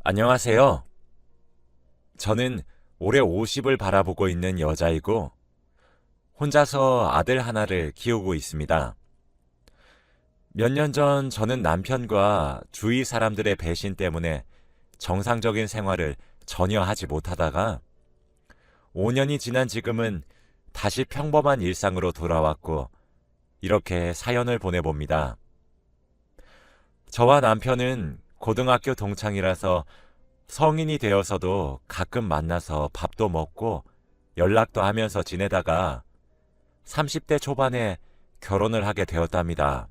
안녕하세요. 저는 올해 50을 바라보고 있는 여자이고, 혼자서 아들 하나를 키우고 있습니다. 몇 년 전 저는 남편과 주위 사람들의 배신 때문에 정상적인 생활을 전혀 하지 못하다가 5년이 지난 지금은 다시 평범한 일상으로 돌아왔고, 이렇게 사연을 보내봅니다. 저와 남편은 고등학교 동창이라서 성인이 되어서도 가끔 만나서 밥도 먹고 연락도 하면서 지내다가 30대 초반에 결혼을 하게 되었답니다.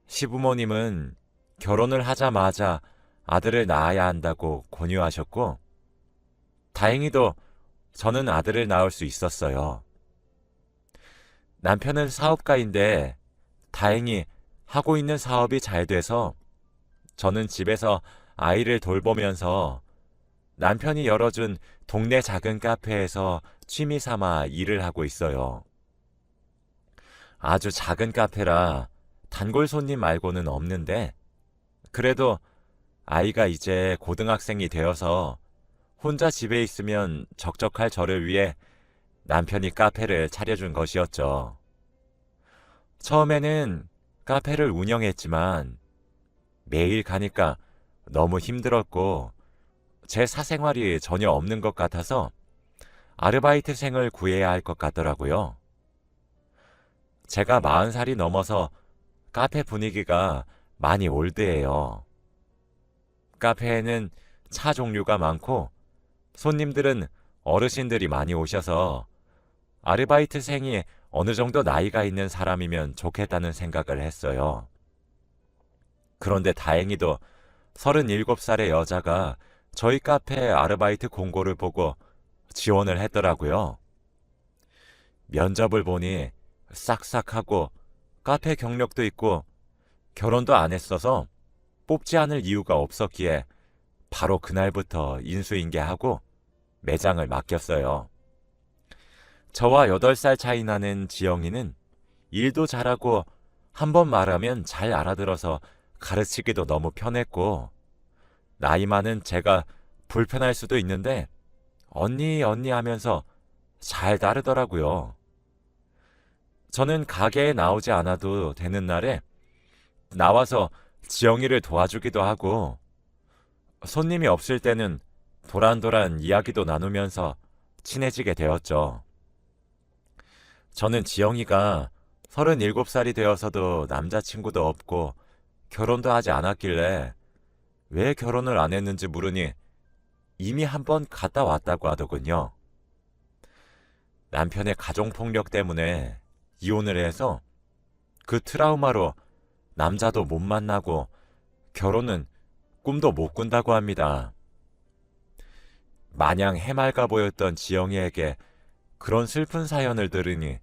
시부모님은 결혼을 하자마자 아들을 낳아야 한다고 권유하셨고, 다행히도 저는 아들을 낳을 수 있었어요. 남편은 사업가인데 다행히 하고 있는 사업이 잘 돼서 저는 집에서 아이를 돌보면서 남편이 열어준 동네 작은 카페에서 취미 삼아 일을 하고 있어요. 아주 작은 카페라 단골 손님 말고는 없는데, 그래도 아이가 이제 고등학생이 되어서 혼자 집에 있으면 적적할 저를 위해 남편이 카페를 차려준 것이었죠. 처음에는 카페를 운영했지만 매일 가니까 너무 힘들었고 제 사생활이 전혀 없는 것 같아서 아르바이트생을 구해야 할 것 같더라고요. 제가 40살이 넘어서 카페 분위기가 많이 올드해요. 카페에는 차 종류가 많고 손님들은 어르신들이 많이 오셔서 아르바이트생이 어느 정도 나이가 있는 사람이면 좋겠다는 생각을 했어요. 그런데 다행히도 37살의 여자가 저희 카페 아르바이트 공고를 보고 지원을 했더라고요. 면접을 보니 싹싹하고 카페 경력도 있고 결혼도 안 했어서 뽑지 않을 이유가 없었기에 바로 그날부터 인수인계하고 매장을 맡겼어요. 저와 8살 차이 나는 지영이는 일도 잘하고 한 번 말하면 잘 알아들어서 가르치기도 너무 편했고, 나이 많은 제가 불편할 수도 있는데 언니 언니 하면서 잘 따르더라고요. 저는 가게에 나오지 않아도 되는 날에 나와서 지영이를 도와주기도 하고, 손님이 없을 때는 도란도란 이야기도 나누면서 친해지게 되었죠. 저는 지영이가 37살이 되어서도 남자친구도 없고 결혼도 하지 않았길래 왜 결혼을 안 했는지 물으니 이미 한 번 갔다 왔다고 하더군요. 남편의 가정폭력 때문에 이혼을 해서 그 트라우마로 남자도 못 만나고 결혼은 꿈도 못 꾼다고 합니다. 마냥 해맑아 보였던 지영이에게 그런 슬픈 사연을 들으니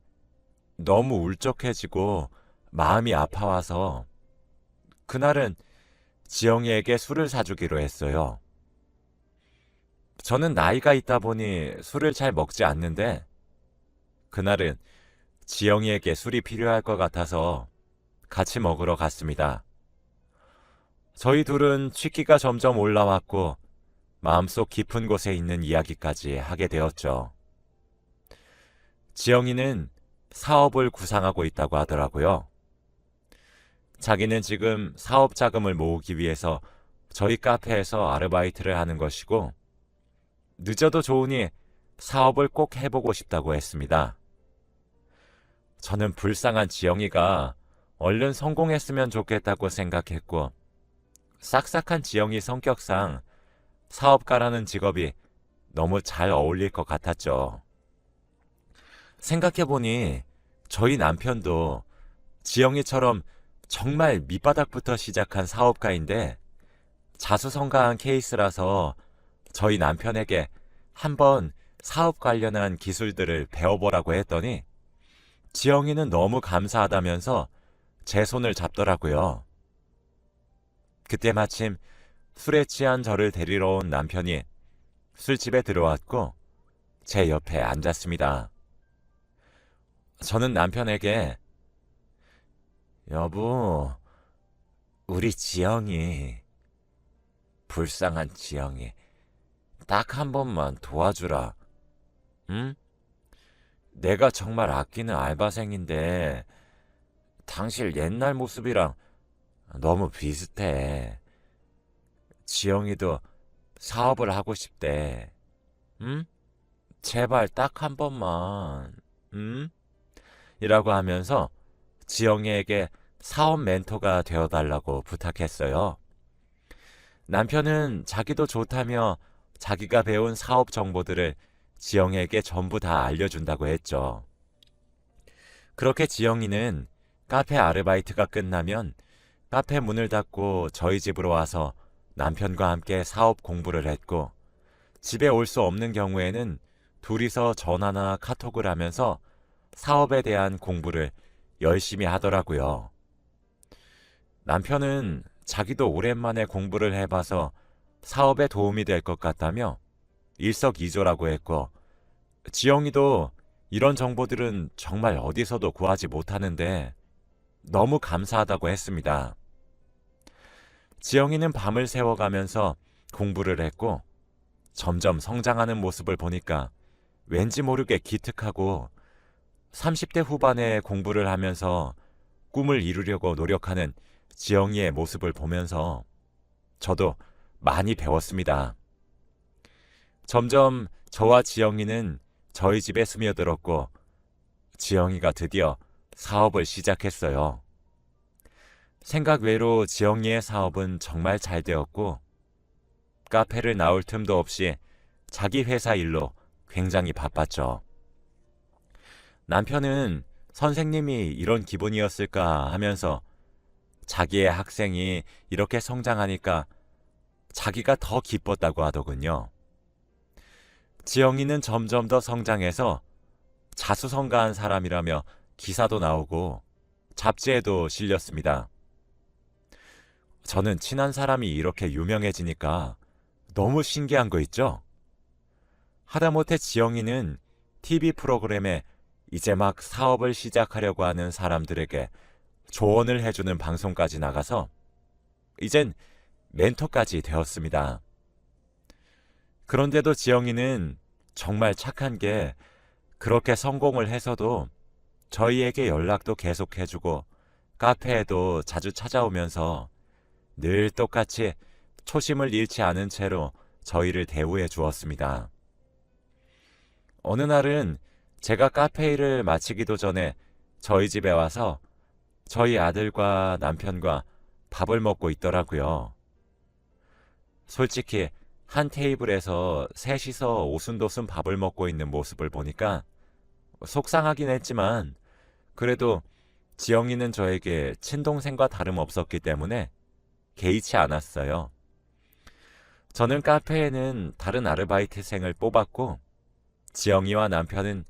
너무 울적해지고 마음이 아파와서 그날은 지영이에게 술을 사주기로 했어요. 저는 나이가 있다 보니 술을 잘 먹지 않는데 그날은 지영이에게 술이 필요할 것 같아서 같이 먹으러 갔습니다. 저희 둘은 취기가 점점 올라왔고 마음속 깊은 곳에 있는 이야기까지 하게 되었죠. 지영이는 사업을 구상하고 있다고 하더라고요. 자기는 지금 사업 자금을 모으기 위해서 저희 카페에서 아르바이트를 하는 것이고, 늦어도 좋으니 사업을 꼭 해보고 싶다고 했습니다. 저는 불쌍한 지영이가 얼른 성공했으면 좋겠다고 생각했고, 싹싹한 지영이 성격상 사업가라는 직업이 너무 잘 어울릴 것 같았죠. 생각해보니 저희 남편도 지영이처럼 정말 밑바닥부터 시작한 사업가인데 자수성가한 케이스라서 저희 남편에게 한번 사업 관련한 기술들을 배워보라고 했더니 지영이는 너무 감사하다면서 제 손을 잡더라고요. 그때 마침 술에 취한 저를 데리러 온 남편이 술집에 들어왔고 제 옆에 앉았습니다. 저는 남편에게 여보, 우리 지영이 불쌍한 지영이. 딱 한 번만 도와주라. 응? 내가 정말 아끼는 알바생인데 당신 옛날 모습이랑 너무 비슷해. 지영이도 사업을 하고 싶대. 응? 제발 딱 한 번만. 응? 이라고 하면서 지영이에게 사업 멘토가 되어달라고 부탁했어요. 남편은 자기도 좋다며 자기가 배운 사업 정보들을 지영이에게 전부 다 알려준다고 했죠. 그렇게 지영이는 카페 아르바이트가 끝나면 카페 문을 닫고 저희 집으로 와서 남편과 함께 사업 공부를 했고, 집에 올 수 없는 경우에는 둘이서 전화나 카톡을 하면서 사업에 대한 공부를 열심히 하더라고요. 남편은 자기도 오랜만에 공부를 해봐서 사업에 도움이 될 것 같다며 일석이조라고 했고, 지영이도 이런 정보들은 정말 어디서도 구하지 못하는데 너무 감사하다고 했습니다. 지영이는 밤을 새워가면서 공부를 했고, 점점 성장하는 모습을 보니까 왠지 모르게 기특하고, 30대 후반에 공부를 하면서 꿈을 이루려고 노력하는 지영이의 모습을 보면서 저도 많이 배웠습니다. 점점 저와 지영이는 저희 집에 스며들었고, 지영이가 드디어 사업을 시작했어요. 생각 외로 지영이의 사업은 정말 잘 되었고, 카페를 나올 틈도 없이 자기 회사 일로 굉장히 바빴죠. 남편은 선생님이 이런 기분이었을까 하면서 자기의 학생이 이렇게 성장하니까 자기가 더 기뻤다고 하더군요. 지영이는 점점 더 성장해서 자수성가한 사람이라며 기사도 나오고 잡지에도 실렸습니다. 저는 친한 사람이 이렇게 유명해지니까 너무 신기한 거 있죠? 하다못해 지영이는 TV 프로그램에 이제 막 사업을 시작하려고 하는 사람들에게 조언을 해주는 방송까지 나가서 이젠 멘토까지 되었습니다. 그런데도 지영이는 정말 착한 게, 그렇게 성공을 해서도 저희에게 연락도 계속 해주고 카페에도 자주 찾아오면서 늘 똑같이 초심을 잃지 않은 채로 저희를 대우해 주었습니다. 어느 날은 제가 카페 일을 마치기도 전에 저희 집에 와서 저희 아들과 남편과 밥을 먹고 있더라고요. 솔직히 한 테이블에서 셋이서 오순도순 밥을 먹고 있는 모습을 보니까 속상하긴 했지만, 그래도 지영이는 저에게 친동생과 다름없었기 때문에 개의치 않았어요. 저는 카페에는 다른 아르바이트생을 뽑았고, 지영이와 남편은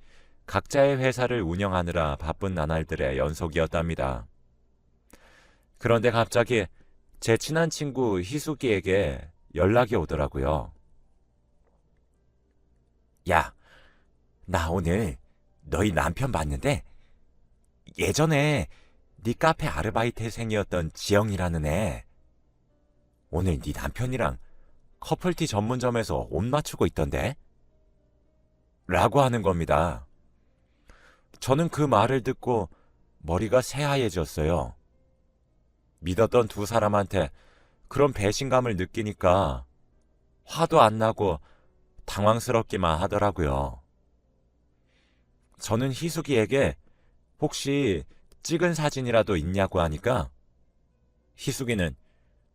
각자의 회사를 운영하느라 바쁜 나날들의 연속이었답니다. 그런데 갑자기 제 친한 친구 희숙이에게 연락이 오더라고요. 야, 나 오늘 너희 남편 봤는데 예전에 네 카페 아르바이트생이었던 지영이라는 애, 오늘 네 남편이랑 커플티 전문점에서 옷 맞추고 있던데? 라고 하는 겁니다. 저는 그 말을 듣고 머리가 새하얘졌어요. 믿었던 두 사람한테 그런 배신감을 느끼니까 화도 안 나고 당황스럽기만 하더라고요. 저는 희숙이에게 혹시 찍은 사진이라도 있냐고 하니까 희숙이는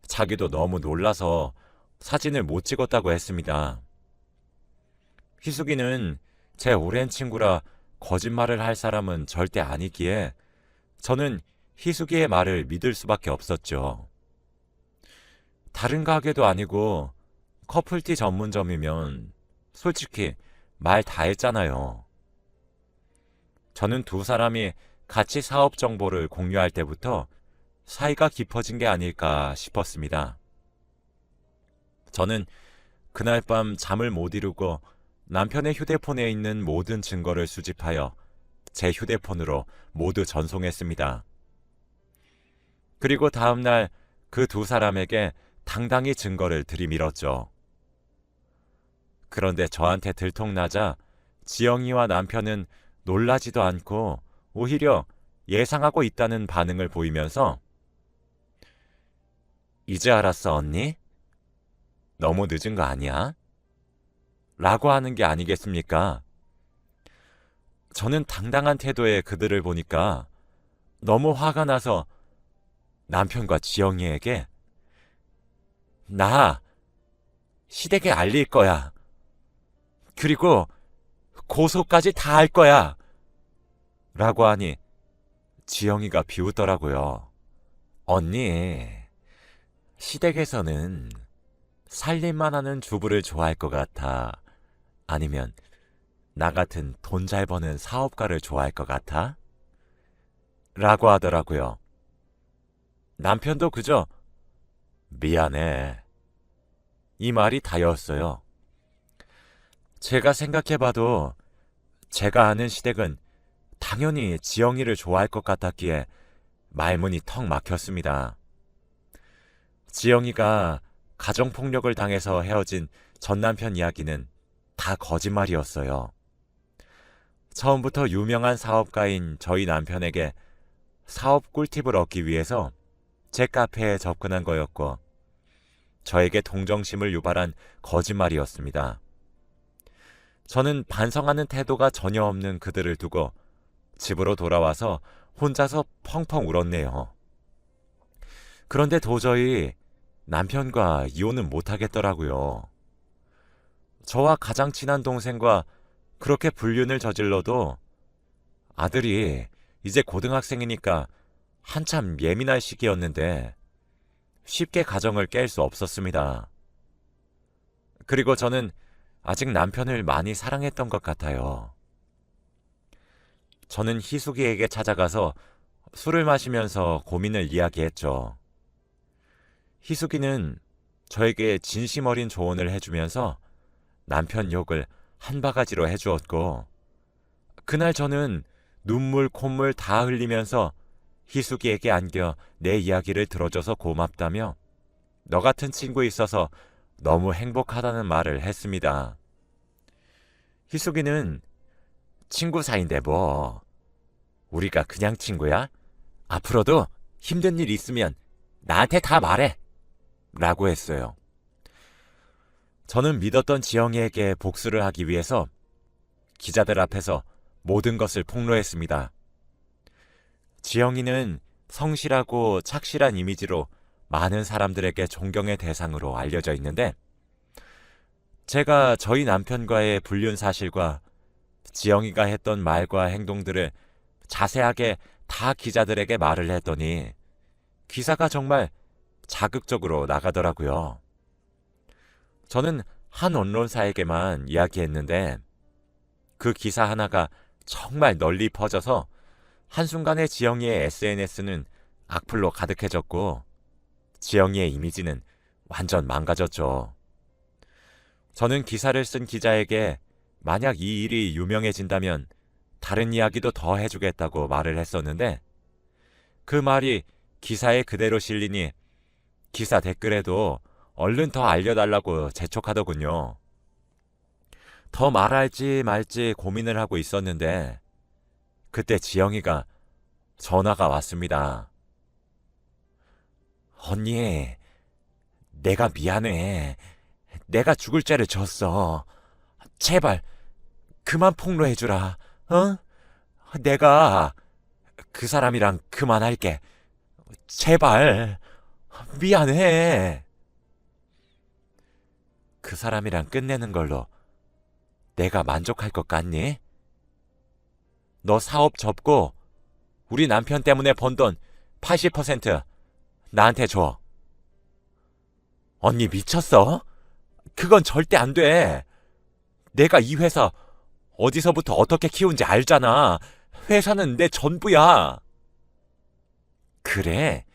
자기도 너무 놀라서 사진을 못 찍었다고 했습니다. 희숙이는 제 오랜 친구라 거짓말을 할 사람은 절대 아니기에 저는 희숙이의 말을 믿을 수밖에 없었죠. 다른 가게도 아니고 커플티 전문점이면 솔직히 말 다 했잖아요. 저는 두 사람이 같이 사업 정보를 공유할 때부터 사이가 깊어진 게 아닐까 싶었습니다. 저는 그날 밤 잠을 못 이루고 남편의 휴대폰에 있는 모든 증거를 수집하여 제 휴대폰으로 모두 전송했습니다. 그리고 다음날 그 두 사람에게 당당히 증거를 들이밀었죠. 그런데 저한테 들통나자 지영이와 남편은 놀라지도 않고 오히려 예상하고 있다는 반응을 보이면서 이제 알았어, 언니? 너무 늦은 거 아니야? 라고 하는 게 아니겠습니까? 저는 당당한 태도의 그들을 보니까 너무 화가 나서 남편과 지영이에게 나 시댁에 알릴 거야. 그리고 고소까지 다 할 거야. 라고 하니 지영이가 비웃더라고요. 언니, 시댁에서는 살림만 하는 주부를 좋아할 것 같아? 아니면 나 같은 돈 잘 버는 사업가를 좋아할 것 같아? 라고 하더라고요. 남편도 그저 미안해. 이 말이 다였어요. 제가 생각해봐도 제가 아는 시댁은 당연히 지영이를 좋아할 것 같았기에 말문이 턱 막혔습니다. 지영이가 가정폭력을 당해서 헤어진 전 남편 이야기는 다 거짓말이었어요. 처음부터 유명한 사업가인 저희 남편에게 사업 꿀팁을 얻기 위해서 제 카페에 접근한 거였고 저에게 동정심을 유발한 거짓말이었습니다. 저는 반성하는 태도가 전혀 없는 그들을 두고 집으로 돌아와서 혼자서 펑펑 울었네요. 그런데 도저히 남편과 이혼은 못하겠더라고요. 저와 가장 친한 동생과 그렇게 불륜을 저질러도 아들이 이제 고등학생이니까 한참 예민할 시기였는데 쉽게 가정을 깰 수 없었습니다. 그리고 저는 아직 남편을 많이 사랑했던 것 같아요. 저는 희숙이에게 찾아가서 술을 마시면서 고민을 이야기했죠. 희숙이는 저에게 진심 어린 조언을 해주면서 남편 욕을 한 바가지로 해주었고 그날 저는 눈물 콧물 다 흘리면서 희숙이에게 안겨 내 이야기를 들어줘서 고맙다며 너 같은 친구 있어서 너무 행복하다는 말을 했습니다. 희숙이는 친구 사이인데 뭐 우리가 그냥 친구야? 앞으로도 힘든 일 있으면 나한테 다 말해 라고 했어요. 저는 믿었던 지영이에게 복수를 하기 위해서 기자들 앞에서 모든 것을 폭로했습니다. 지영이는 성실하고 착실한 이미지로 많은 사람들에게 존경의 대상으로 알려져 있는데 제가 저희 남편과의 불륜 사실과 지영이가 했던 말과 행동들을 자세하게 다 기자들에게 말을 했더니 기사가 정말 자극적으로 나가더라고요. 저는 한 언론사에게만 이야기했는데 그 기사 하나가 정말 널리 퍼져서 한순간에 지영이의 SNS는 악플로 가득해졌고 지영이의 이미지는 완전 망가졌죠. 저는 기사를 쓴 기자에게 만약 이 일이 유명해진다면 다른 이야기도 더 해주겠다고 말을 했었는데 그 말이 기사에 그대로 실리니 기사 댓글에도 얼른 더 알려달라고 재촉하더군요. 더 말할지 말지 고민을 하고 있었는데 그때 지영이가 전화가 왔습니다. 언니, 내가 미안해. 내가 죽을 죄를 졌어. 제발 그만 폭로해주라. 어? 내가 그 사람이랑 그만할게. 제발 미안해. 그 사람이랑 끝내는 걸로 내가 만족할 것 같니? 너 사업 접고 우리 남편 때문에 번 돈 80% 나한테 줘. 언니 미쳤어? 그건 절대 안 돼. 내가 이 회사 어디서부터 어떻게 키운지 알잖아. 회사는 내 전부야. 그래?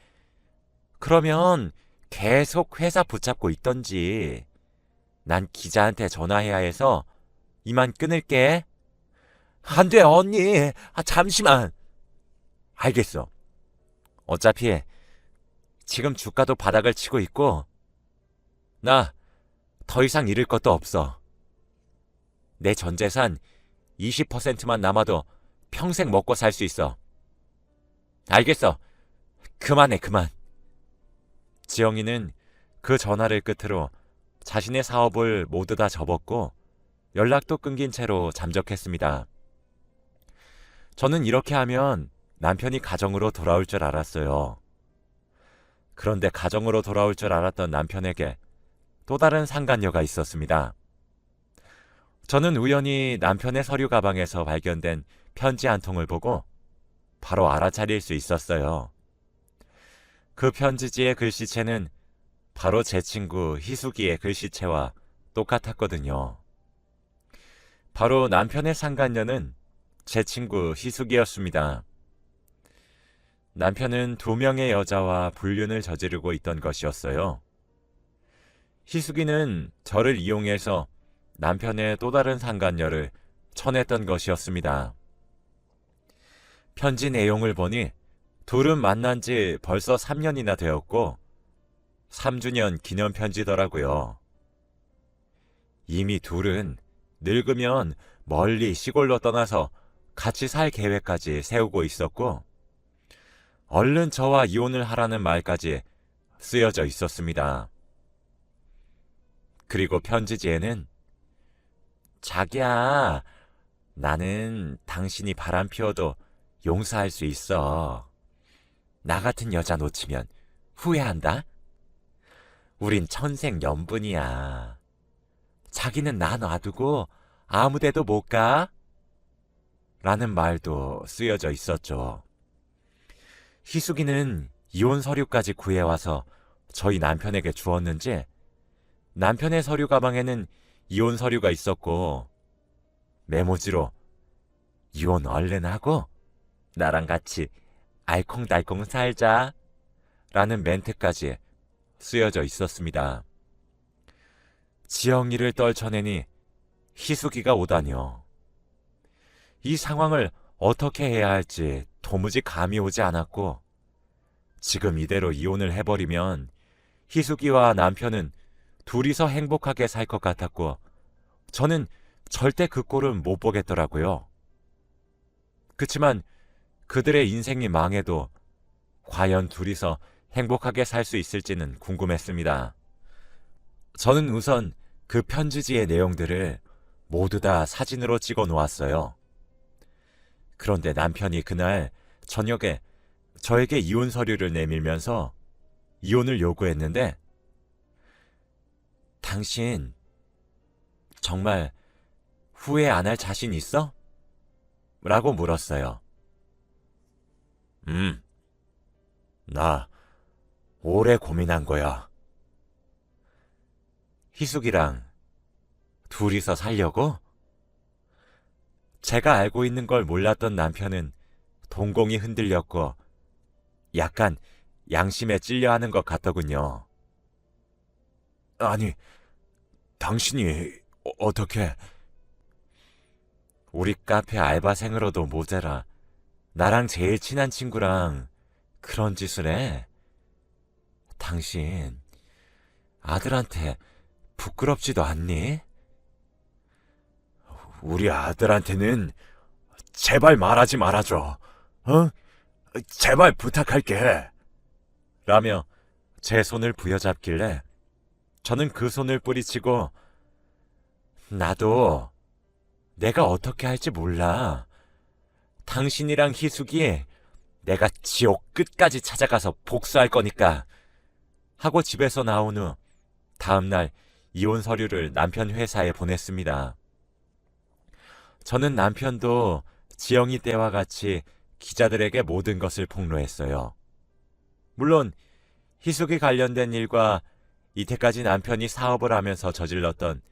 그러면 계속 회사 붙잡고 있던지. 난 기자한테 전화해야 해서 이만 끊을게. 안 돼, 언니. 잠시만. 알겠어. 어차피 지금 주가도 바닥을 치고 있고 나 더 이상 잃을 것도 없어. 내 전 재산 20%만 남아도 평생 먹고 살 수 있어. 알겠어. 그만해, 그만. 지영이는 그 전화를 끝으로 자신의 사업을 모두 다 접었고 연락도 끊긴 채로 잠적했습니다. 저는 이렇게 하면 남편이 가정으로 돌아올 줄 알았어요. 그런데 가정으로 돌아올 줄 알았던 남편에게 또 다른 상간녀가 있었습니다. 저는 우연히 남편의 서류 가방에서 발견된 편지 한 통을 보고 바로 알아차릴 수 있었어요. 그 편지지의 글씨체는 바로 제 친구 희숙이의 글씨체와 똑같았거든요. 바로 남편의 상간녀는 제 친구 희숙이었습니다. 남편은 2명의 여자와 불륜을 저지르고 있던 것이었어요. 희숙이는 저를 이용해서 남편의 또 다른 상간녀를 쳐냈던 것이었습니다. 편지 내용을 보니 둘은 만난 지 벌써 3년이나 되었고 3주년 기념 편지더라고요. 이미 둘은 늙으면 멀리 시골로 떠나서 같이 살 계획까지 세우고 있었고 얼른 저와 이혼을 하라는 말까지 쓰여져 있었습니다. 그리고 편지지에는 자기야, 나는 당신이 바람 피워도 용서할 수 있어. 나 같은 여자 놓치면 후회한다. 우린 천생연분이야. 자기는 나 놔두고 아무데도 못 가? 라는 말도 쓰여져 있었죠. 희숙이는 이혼 서류까지 구해와서 저희 남편에게 주었는지 남편의 서류 가방에는 이혼 서류가 있었고 메모지로 이혼 얼른 하고 나랑 같이 알콩달콩 살자 라는 멘트까지 쓰여져 있었습니다. 지영이를 떨쳐내니 희숙이가 오다니요. 이 상황을 어떻게 해야 할지 도무지 감이 오지 않았고 지금 이대로 이혼을 해버리면 희숙이와 남편은 둘이서 행복하게 살 것 같았고 저는 절대 그 꼴은 못 보겠더라고요. 그치만 그들의 인생이 망해도 과연 둘이서 행복하게 살 수 있을지는 궁금했습니다. 저는 우선 그 편지지의 내용들을 모두 다 사진으로 찍어 놓았어요. 그런데 남편이 그날 저녁에 저에게 이혼 서류를 내밀면서 이혼을 요구했는데 당신 정말 후회 안 할 자신 있어? 라고 물었어요. 나 오래 고민한 거야. 희숙이랑 둘이서 살려고? 제가 알고 있는 걸 몰랐던 남편은 동공이 흔들렸고 약간 양심에 찔려하는 것 같더군요. 아니, 당신이 어떻게... 우리 카페 알바생으로도 모자라 나랑 제일 친한 친구랑 그런 짓을 해? 당신 아들한테 부끄럽지도 않니? 우리 아들한테는 제발 말하지 말아줘. 어? 제발 부탁할게. 라며 제 손을 부여잡길래 저는 그 손을 뿌리치고 나도 내가 어떻게 할지 몰라. 당신이랑 희숙이 내가 지옥 끝까지 찾아가서 복수할 거니까 하고 집에서 나온 후 다음날 이혼 서류를 남편 회사에 보냈습니다. 저는 남편도 지영이 때와 같이 기자들에게 모든 것을 폭로했어요. 물론 희숙이 관련된 일과 이때까지 남편이 사업을 하면서 저질렀던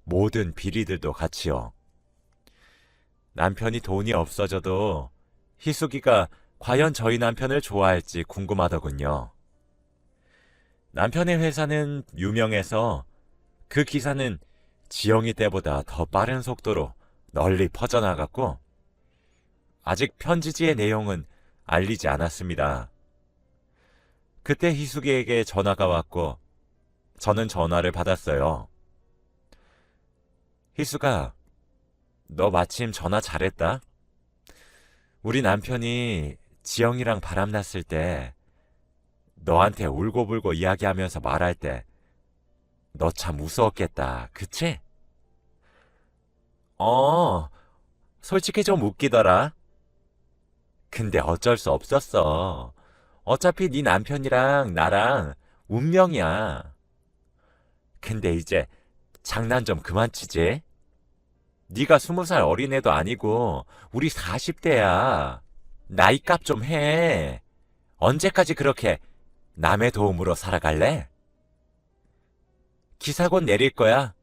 모든 비리들도 같이요. 남편이 돈이 없어져도 희숙이가 과연 저희 남편을 좋아할지 궁금하더군요. 남편의 회사는 유명해서 그 기사는 지영이 때보다 더 빠른 속도로 널리 퍼져나갔고 아직 편지지의 내용은 알리지 않았습니다. 그때 희숙이에게 전화가 왔고 저는 전화를 받았어요. 희수가, 너 마침 전화 잘했다. 우리 남편이 지영이랑 바람났을 때 너한테 울고불고 이야기하면서 말할 때 너 참 무서웠겠다. 그치? 어, 솔직히 좀 웃기더라. 근데 어쩔 수 없었어. 어차피 네 남편이랑 나랑 운명이야. 근데 이제 장난 좀 그만 치지. 네가 20살 어린애도 아니고 우리 40대야. 나이값 좀 해. 언제까지 그렇게 남의 도움으로 살아갈래? 기사 곧 내릴 거야.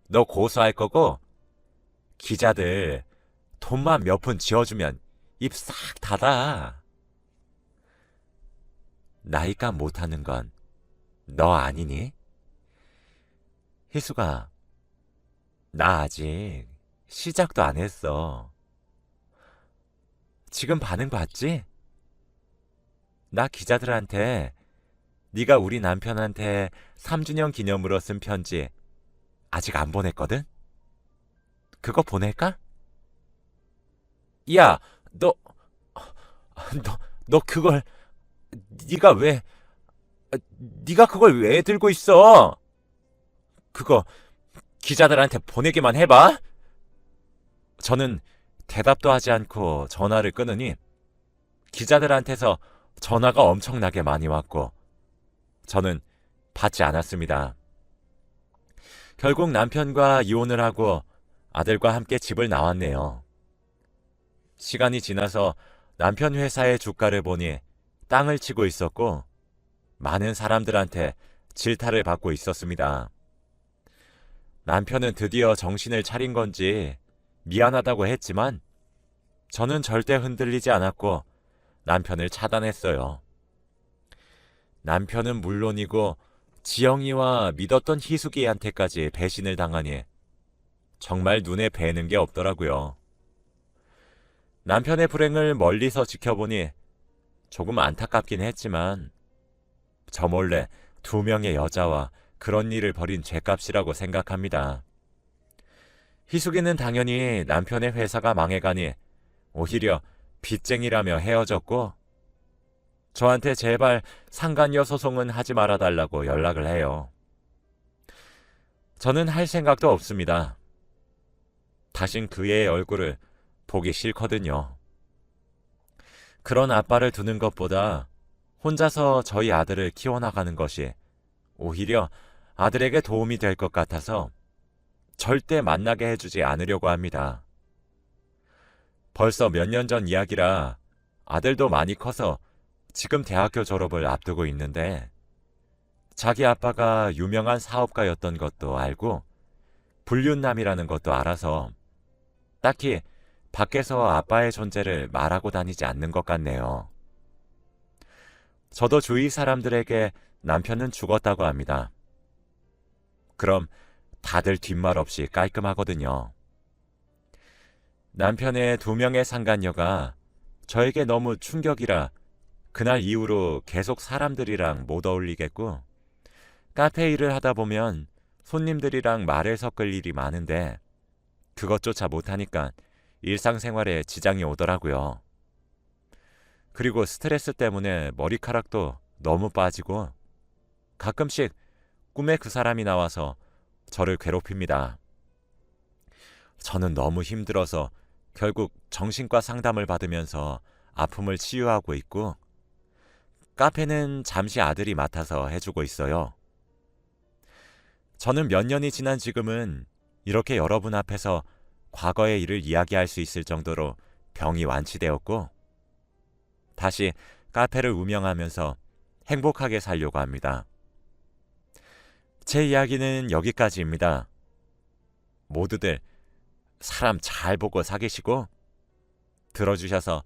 너 고소할 거고 기자들 돈만 몇 푼 쥐어주면 입 싹 닫아. 나이값 못하는 건 너 아니니? 희수가, 나 아직 시작도 안 했어. 지금 반응 봤지? 나 기자들한테 네가 우리 남편한테 3주년 기념으로 쓴 편지 아직 안 보냈거든? 그거 보낼까? 야, 너, 너 그걸 네가 왜 네가 그걸 왜 들고 있어? 그거 기자들한테 보내기만 해봐. 저는 대답도 하지 않고 전화를 끊으니 기자들한테서 전화가 엄청나게 많이 왔고 저는 받지 않았습니다. 결국 남편과 이혼을 하고 아들과 함께 집을 나왔네요. 시간이 지나서 남편 회사의 주가를 보니 땅을 치고 있었고 많은 사람들한테 질타를 받고 있었습니다. 남편은 드디어 정신을 차린 건지 미안하다고 했지만 저는 절대 흔들리지 않았고 남편을 차단했어요. 남편은 물론이고 지영이와 믿었던 희숙이한테까지 배신을 당하니 정말 눈에 뵈는 게 없더라고요. 남편의 불행을 멀리서 지켜보니 조금 안타깝긴 했지만 저 몰래 2명의 여자와 그런 일을 벌인 죄값이라고 생각합니다. 희숙이는 당연히 남편의 회사가 망해가니 오히려 빚쟁이라며 헤어졌고 저한테 제발 상간녀 소송은 하지 말아달라고 연락을 해요. 저는 할 생각도 없습니다. 다신 그 애의 얼굴을 보기 싫거든요. 그런 아빠를 두는 것보다 혼자서 저희 아들을 키워나가는 것이 오히려 아들에게 도움이 될 것 같아서 절대 만나게 해주지 않으려고 합니다. 벌써 몇 년 전 이야기라 아들도 많이 커서 지금 대학교 졸업을 앞두고 있는데 자기 아빠가 유명한 사업가였던 것도 알고 불륜남이라는 것도 알아서 딱히 밖에서 아빠의 존재를 말하고 다니지 않는 것 같네요. 저도 주위 사람들에게 남편은 죽었다고 합니다. 그럼 다들 뒷말 없이 깔끔하거든요. 남편의 2명의 상간녀가 저에게 너무 충격이라 그날 이후로 계속 사람들이랑 못 어울리겠고 카페 일을 하다 보면 손님들이랑 말을 섞을 일이 많은데 그것조차 못하니까 일상생활에 지장이 오더라고요. 그리고 스트레스 때문에 머리카락도 너무 빠지고 가끔씩 꿈에 그 사람이 나와서 저를 괴롭힙니다. 저는 너무 힘들어서 결국 정신과 상담을 받으면서 아픔을 치유하고 있고 카페는 잠시 아들이 맡아서 해주고 있어요. 저는 몇 년이 지난 지금은 이렇게 여러분 앞에서 과거의 일을 이야기할 수 있을 정도로 병이 완치되었고 다시 카페를 운영하면서 행복하게 살려고 합니다. 제 이야기는 여기까지입니다. 모두들 사람 잘 보고 사귀시고 들어주셔서